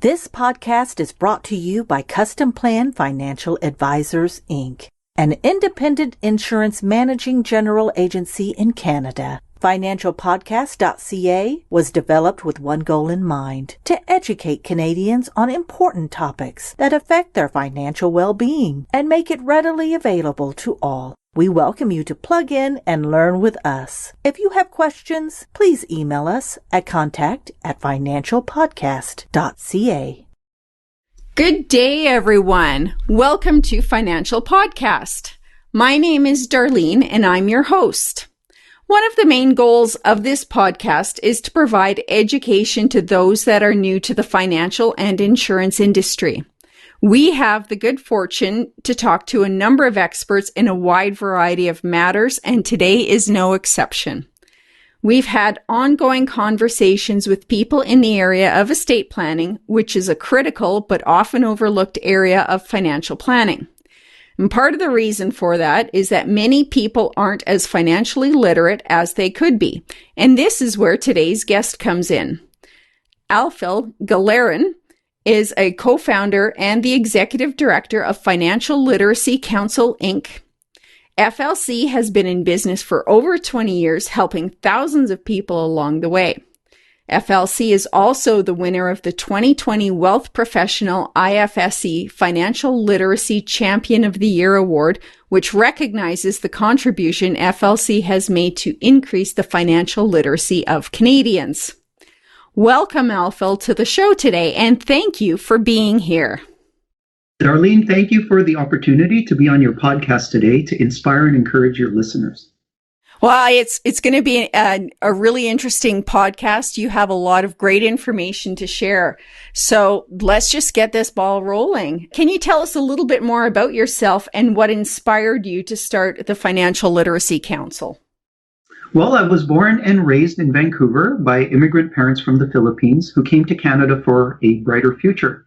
This podcast is brought to you by Customplan Financial Advisors Inc, an independent insurance managing general agency in Canada. FINANCIALPODCAST.ca was developed with one goal in mind: to educate Canadians on important topics that affect their financial well-being and make it readily available to all. We welcome you to plug in and learn with us. If you have questions, please email us at contact@financialpodcast.ca. Good day, everyone. Welcome to Financial Podcast. My name is Darlene, and I'm your host. One of the main goals of this podcast is to provide education to those that are new to the financial and insurance industry. We have the good fortune to talk to a number of experts in a wide variety of matters, and today is no exception. We've had ongoing conversations with people in the area of estate planning, which is a critical but often overlooked area of financial planning. And part of the reason for that is that many people aren't as financially literate as they could be. And this is where today's guest comes in. Alphil Guilaran is a co-founder and the executive director of Financial Literacy Counsel Inc. FLC has been in business for over 20 years, helping thousands of people along the way. FLC is also the winner of the 2020 Wealth Professional IFSC Financial Literacy Champion of the Year Award, which recognizes the contribution FLC has made to increase the financial literacy of Canadians. Welcome, Alphil, to the show today, and thank you for being here. Darlene, thank you for the opportunity to be on your podcast today to inspire and encourage your listeners. Well, it's going to be a really interesting podcast. You have a lot of great information to share. So let's just get this ball rolling. Can you tell us a little bit more about yourself and what inspired you to start the Financial Literacy Council? Well, I was born and raised in Vancouver by immigrant parents from the Philippines who came to Canada for a brighter future.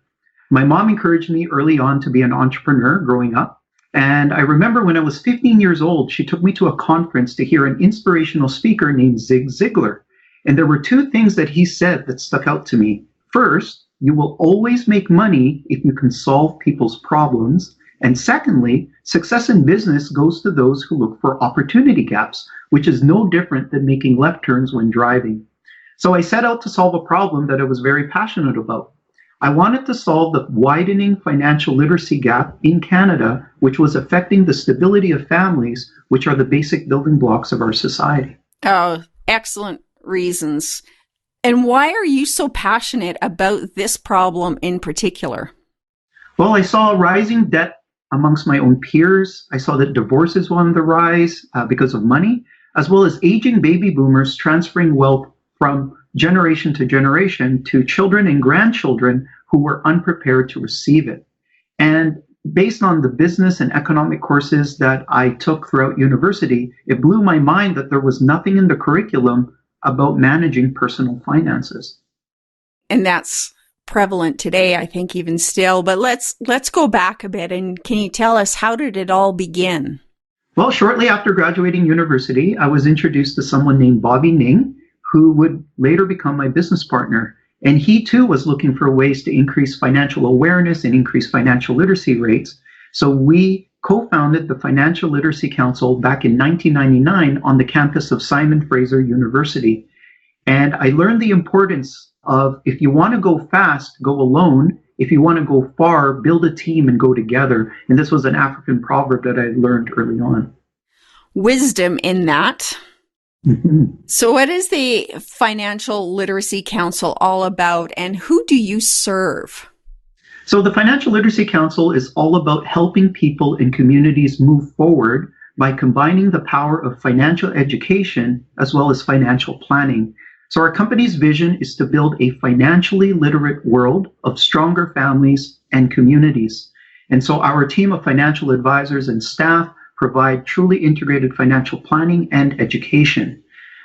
My mom encouraged me early on to be an entrepreneur growing up. And I remember when I was 15 years old, she took me to a conference to hear an inspirational speaker named Zig Ziglar. And there were two things that he said that stuck out to me. First, you will always make money if you can solve people's problems. And secondly, success in business goes to those who look for opportunity gaps, which is no different than making left turns when driving. So I set out to solve a problem that I was very passionate about. I wanted to solve the widening financial literacy gap in Canada, which was affecting the stability of families, which are the basic building blocks of our society. Oh, excellent reasons. And why are you so passionate about this problem in particular? Well, I saw rising debt amongst my own peers. I saw that divorces were on the rise because of money, as well as aging baby boomers transferring wealth from generation to generation to children and grandchildren who were unprepared to receive it. And based on the business and economic courses that I took throughout university, it blew my mind that there was nothing in the curriculum about managing personal finances. And that's prevalent today, I think, even still. But let's go back a bit, and can you tell us, how did it all begin? Well, shortly after graduating university, I was introduced to someone named Bobby Ning, who would later become my business partner. And he too was looking for ways to increase financial awareness and increase financial literacy rates. So we co-founded the Financial Literacy Council back in 1999 on the campus of Simon Fraser University. And I learned the importance of, if you want to go fast, go alone. If you want to go far, build a team and go together. And this was an African proverb that I learned early on. Wisdom in that. Mm-hmm. So what is the Financial Literacy Council all about, and who do you serve? So the Financial Literacy Council is all about helping people and communities move forward by combining the power of financial education as well as financial planning. So our company's vision is to build a financially literate world of stronger families and communities. And so our team of financial advisors and staff provide truly integrated financial planning and education.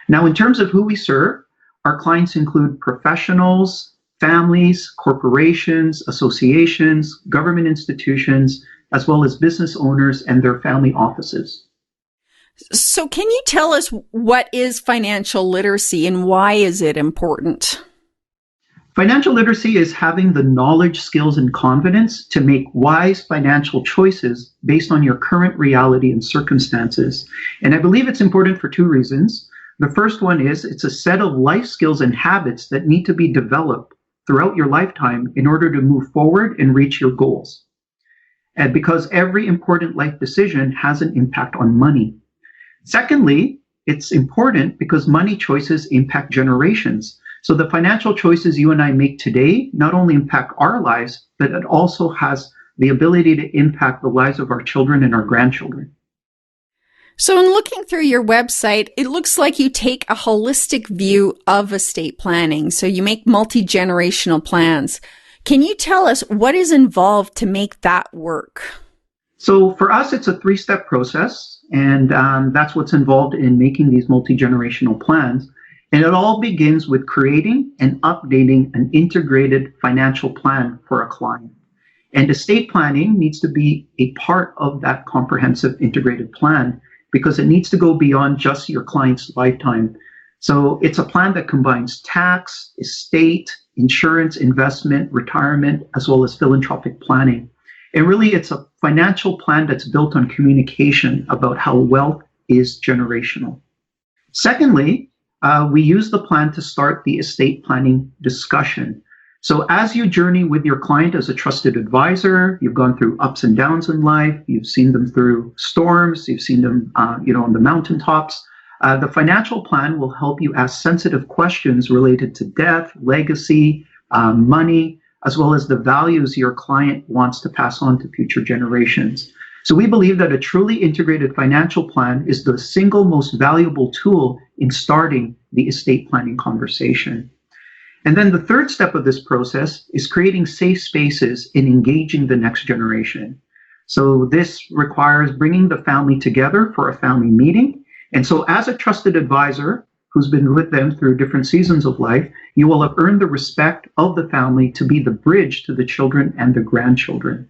Now, in terms of who we serve, our clients include professionals, families, corporations, associations, government institutions, as well as business owners and their family offices. So can you tell us what is financial literacy and why is it important? Financial literacy is having the knowledge, skills, and confidence to make wise financial choices based on your current reality and circumstances. And I believe it's important for two reasons. The first one is it's a set of life skills and habits that need to be developed throughout your lifetime in order to move forward and reach your goals. And because every important life decision has an impact on money. Secondly, it's important because money choices impact generations. So the financial choices you and I make today not only impact our lives, but it also has the ability to impact the lives of our children and our grandchildren. So in looking through your website, it looks like you take a holistic view of estate planning. So you make multi-generational plans. Can you tell us what is involved to make that work? So for us, it's a three-step process, and that's what's involved in making these multi-generational plans. And it all begins with creating and updating an integrated financial plan for a client. And estate planning needs to be a part of that comprehensive integrated plan because it needs to go beyond just your client's lifetime. So it's a plan that combines tax, estate, insurance, investment, retirement, as well as philanthropic planning. And really, it's a financial plan that's built on communication about how wealth is generational. Secondly, we use the plan to start the estate planning discussion. So as you journey with your client as a trusted advisor, you've gone through ups and downs in life, you've seen them through storms, you've seen them on the mountaintops. The financial plan will help you ask sensitive questions related to death, legacy, money, as well as the values your client wants to pass on to future generations. So we believe that a truly integrated financial plan is the single most valuable tool in starting the estate planning conversation. And then the third step of this process is creating safe spaces in engaging the next generation. So this requires bringing the family together for a family meeting. And so as a trusted advisor who's been with them through different seasons of life, you will have earned the respect of the family to be the bridge to the children and the grandchildren.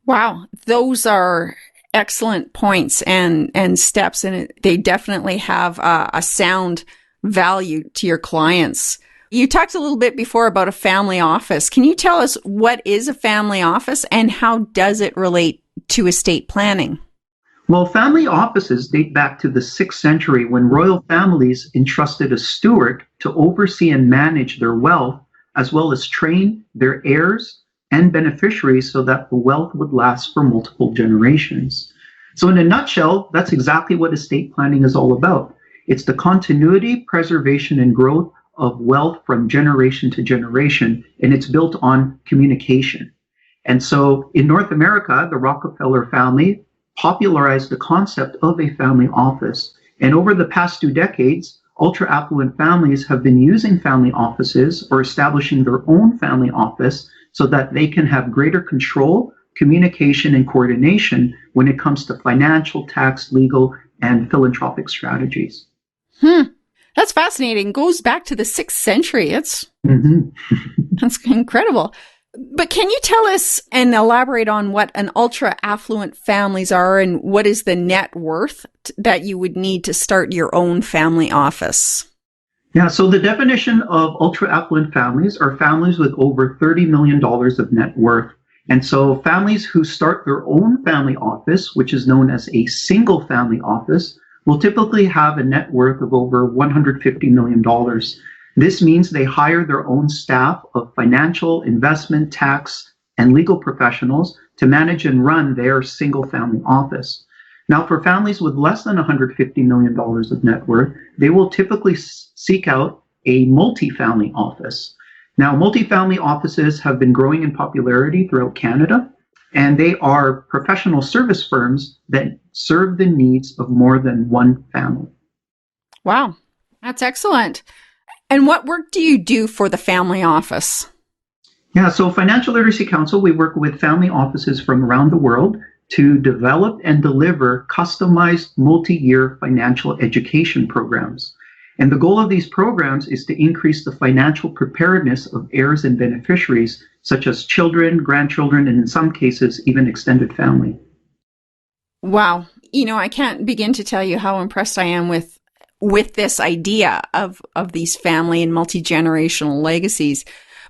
Wow, those are excellent points and steps, and they definitely have a sound value to your clients. You talked a little bit before about a family office. Can you tell us what is a family office and how does it relate to estate planning? Well, family offices date back to the 6th century when royal families entrusted a steward to oversee and manage their wealth, as well as train their heirs and beneficiaries so that the wealth would last for multiple generations. So in a nutshell, that's exactly what estate planning is all about. It's the continuity, preservation, and growth of wealth from generation to generation, and it's built on communication. And so in North America, the Rockefeller family popularized the concept of a family office. And over the past 2 decades, ultra-affluent families have been using family offices or establishing their own family office so that they can have greater control, communication, and coordination when it comes to financial, tax, legal, and philanthropic strategies. That's fascinating. Goes back to the 6th century. That's incredible. But can you tell us and elaborate on what an ultra-affluent families are and what is the net worth that you would need to start your own family office? Yeah, so the definition of ultra-affluent families are families with over $30 million of net worth. And so families who start their own family office, which is known as a single family office, will typically have a net worth of over $150 million. This means they hire their own staff of financial, investment, tax, and legal professionals to manage and run their single family office. Now, for families with less than $150 million of net worth, they will typically seek out a multi-family office. Now, multi-family offices have been growing in popularity throughout Canada, and they are professional service firms that serve the needs of more than one family. Wow, that's excellent. And what work do you do for the family office? Yeah, so Financial Literacy Council, we work with family offices from around the world to develop and deliver customized multi-year financial education programs. And the goal of these programs is to increase the financial preparedness of heirs and beneficiaries, such as children, grandchildren, and in some cases, even extended family. Wow. I can't begin to tell you how impressed I am with this idea of these family and multi-generational legacies.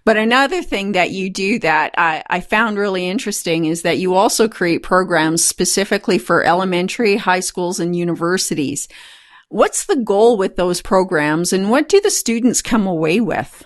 But another thing that you do that I found really interesting is that you also create programs specifically for elementary, high schools, and universities. What's the goal with those programs, and what do the students come away with?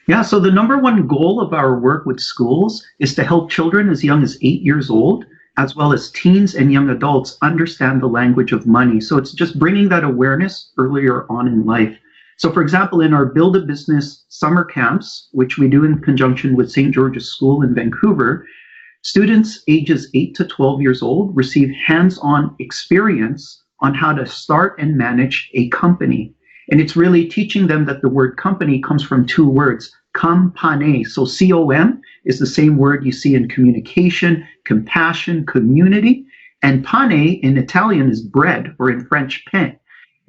Yeah, so the number one goal of our work with schools is to help children as young as 8 years old, as well as teens and young adults, understand the language of money. So it's just bringing that awareness earlier on in life. So for example, in our Build a Business summer camps, which we do in conjunction with St. George's School in Vancouver, students ages 8 to 12 years old receive hands-on experience on how to start and manage a company. And it's really teaching them that the word company comes from two words, compane. So C-O-M is the same word you see in communication, compassion, community. And pane in Italian is bread, or in French, pain.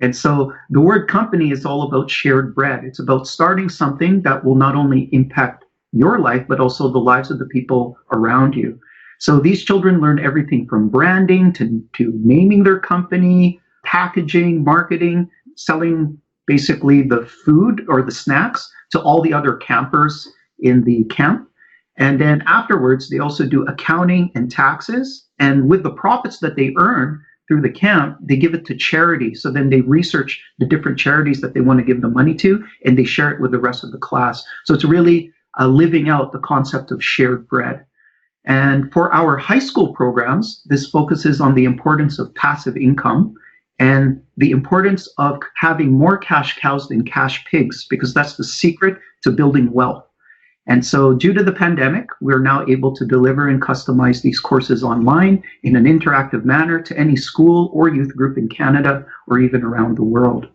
And so the word company is all about shared bread. It's about starting something that will not only impact your life, but also the lives of the people around you. So these children learn everything from branding to naming their company, packaging, marketing, selling basically the food or the snacks to all the other campers in the camp. And then afterwards, they also do accounting and taxes. And with the profits that they earn through the camp, they give it to charity. So then they research the different charities that they want to give the money to, and they share it with the rest of the class. So it's really living out the concept of shared bread. And for our high school programs, this focuses on the importance of passive income and the importance of having more cash cows than cash pigs, because that's the secret to building wealth. And so due to the pandemic, we're now able to deliver and customize these courses online in an interactive manner to any school or youth group in Canada or even around the world.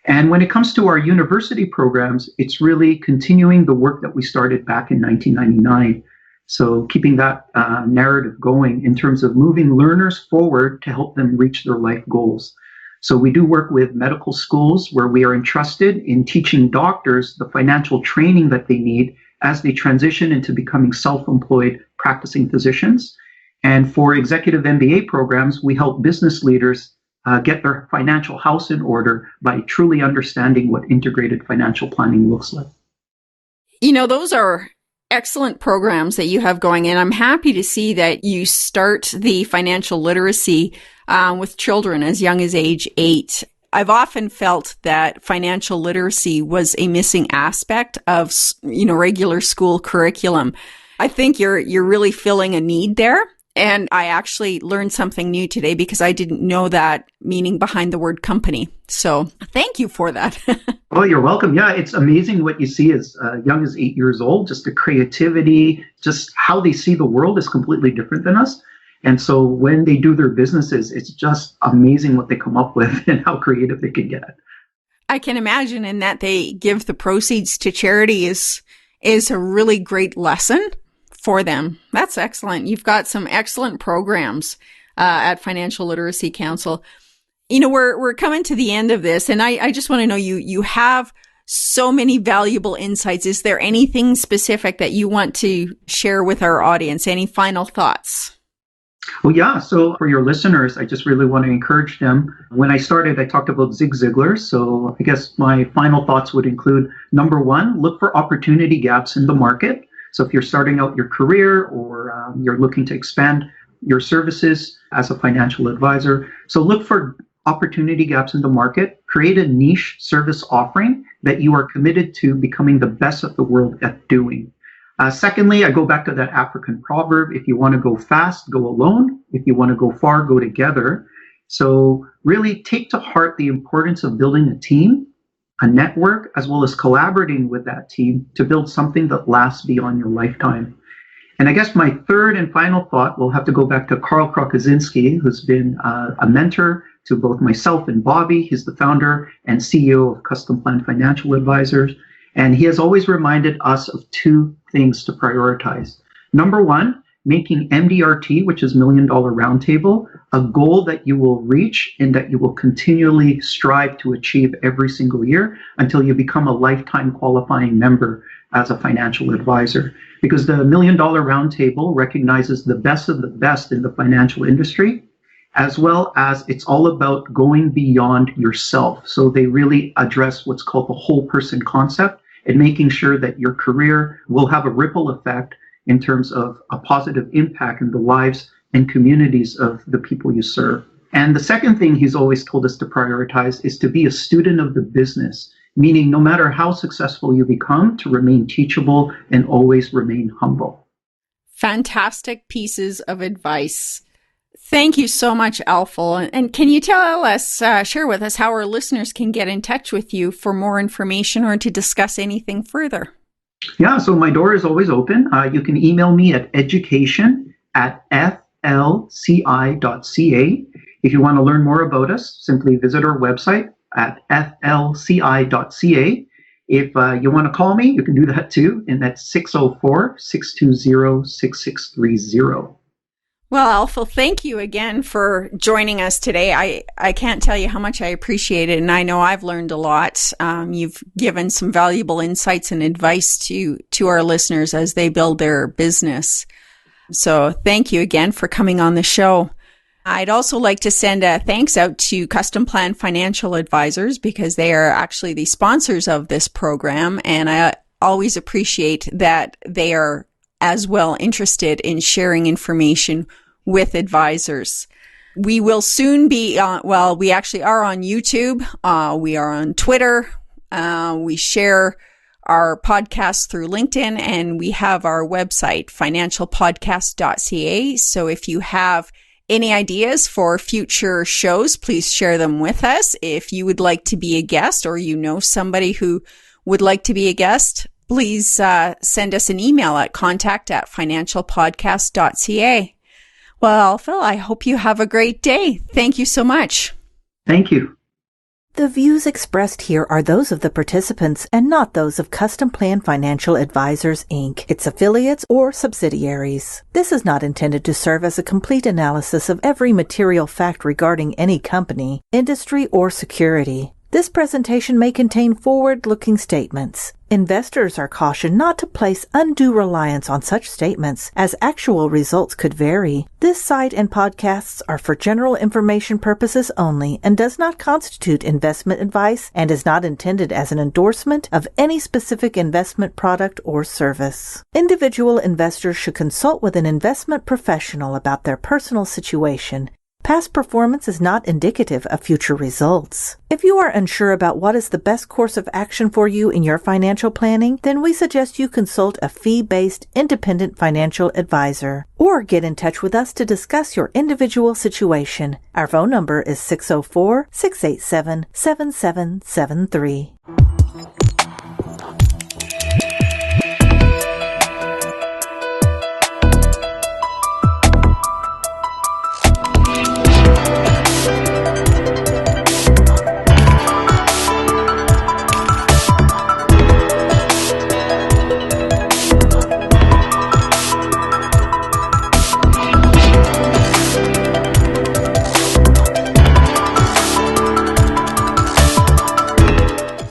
And when it comes to our university programs, it's really continuing the work that we started back in 1999. So keeping that narrative going in terms of moving learners forward to help them reach their life goals. So we do work with medical schools where we are entrusted in teaching doctors the financial training that they need as they transition into becoming self-employed practicing physicians. And for executive MBA programs, we help business leaders get their financial house in order by truly understanding what integrated financial planning looks like. Those are excellent programs that you have going, and I'm happy to see that you start the financial literacy with children as young as age 8. I've often felt that financial literacy was a missing aspect of, regular school curriculum. I think you're really filling a need there. And I actually learned something new today because I didn't know that meaning behind the word company. So thank you for that. Oh, you're welcome. Yeah, it's amazing what you see as young as 8 years old. Just the creativity, just how they see the world is completely different than us. And so when they do their businesses, it's just amazing what they come up with and how creative they can get. I can imagine, and that they give the proceeds to charity is a really great lesson for them. That's excellent. You've got some excellent programs at Financial Literacy Council. We're coming to the end of this, and I just want to know, you have so many valuable insights. Is there anything specific that you want to share with our audience? Any final thoughts? Well, yeah. So for your listeners, I just really want to encourage them. When I started, I talked about Zig Ziglar. So I guess my final thoughts would include, number one, look for opportunity gaps in the market. So if you're starting out your career or you're looking to expand your services as a financial advisor, so look for opportunity gaps in the market, create a niche service offering that you are committed to becoming the best of the world at doing. Secondly, I go back to that African proverb, if you want to go fast, go alone. If you want to go far, go together. So really take to heart the importance of building a team, a network, as well as collaborating with that team to build something that lasts beyond your lifetime. And I guess my third and final thought will have to go back to Carl Krokosinski, who's been a mentor to both myself and Bobby. He's the founder and CEO of Customplan Financial Advisors. And he has always reminded us of two things to prioritize. Number one, making MDRT, which is Million Dollar Roundtable, a goal that you will reach and that you will continually strive to achieve every single year until you become a lifetime qualifying member as a financial advisor. Because the Million Dollar Roundtable recognizes the best of the best in the financial industry, as well as it's all about going beyond yourself. So they really address what's called the whole person concept and making sure that your career will have a ripple effect in terms of a positive impact in the lives and communities of the people you serve. And the second thing he's always told us to prioritize is to be a student of the business, meaning no matter how successful you become, to remain teachable and always remain humble. Fantastic pieces of advice. Thank you so much, Alphil. And can you tell us, share with us how our listeners can get in touch with you for more information or to discuss anything further? Yeah, so my door is always open. You can email me at education@flci.ca. If you want to learn more about us, simply visit our website at flci.ca. If you want to call me, you can do that too, and that's 604-620-6630. Well, Alphil, thank you again for joining us today. I can't tell you how much I appreciate it, and I know I've learned a lot. You've given some valuable insights and advice to our listeners as they build their business. So thank you again for coming on the show. I'd also like to send a thanks out to Customplan Financial Advisors because they are actually the sponsors of this program, and I always appreciate that they are as well interested in sharing information with advisors. We will soon be we actually are on YouTube. We are on Twitter. We share our podcast through LinkedIn, and we have our website, financialpodcast.ca. So if you have any ideas for future shows, please share them with us. If you would like to be a guest or you know somebody who would like to be a guest, please send us an email at contact@financialpodcast.ca. Well, Alphil, I hope you have a great day. Thank you so much. Thank you. The views expressed here are those of the participants and not those of Customplan Financial Advisors Inc., its affiliates, or subsidiaries. This is not intended to serve as a complete analysis of every material fact regarding any company, industry, or security. This presentation may contain forward-looking statements. Investors are cautioned not to place undue reliance on such statements, as actual results could vary. This site and podcasts are for general information purposes only and does not constitute investment advice and is not intended as an endorsement of any specific investment product or service. Individual investors should consult with an investment professional about their personal situation. Past performance is not indicative of future results. If you are unsure about what is the best course of action for you in your financial planning, then we suggest you consult a fee-based independent financial advisor or get in touch with us to discuss your individual situation. Our phone number is 604-687-7773.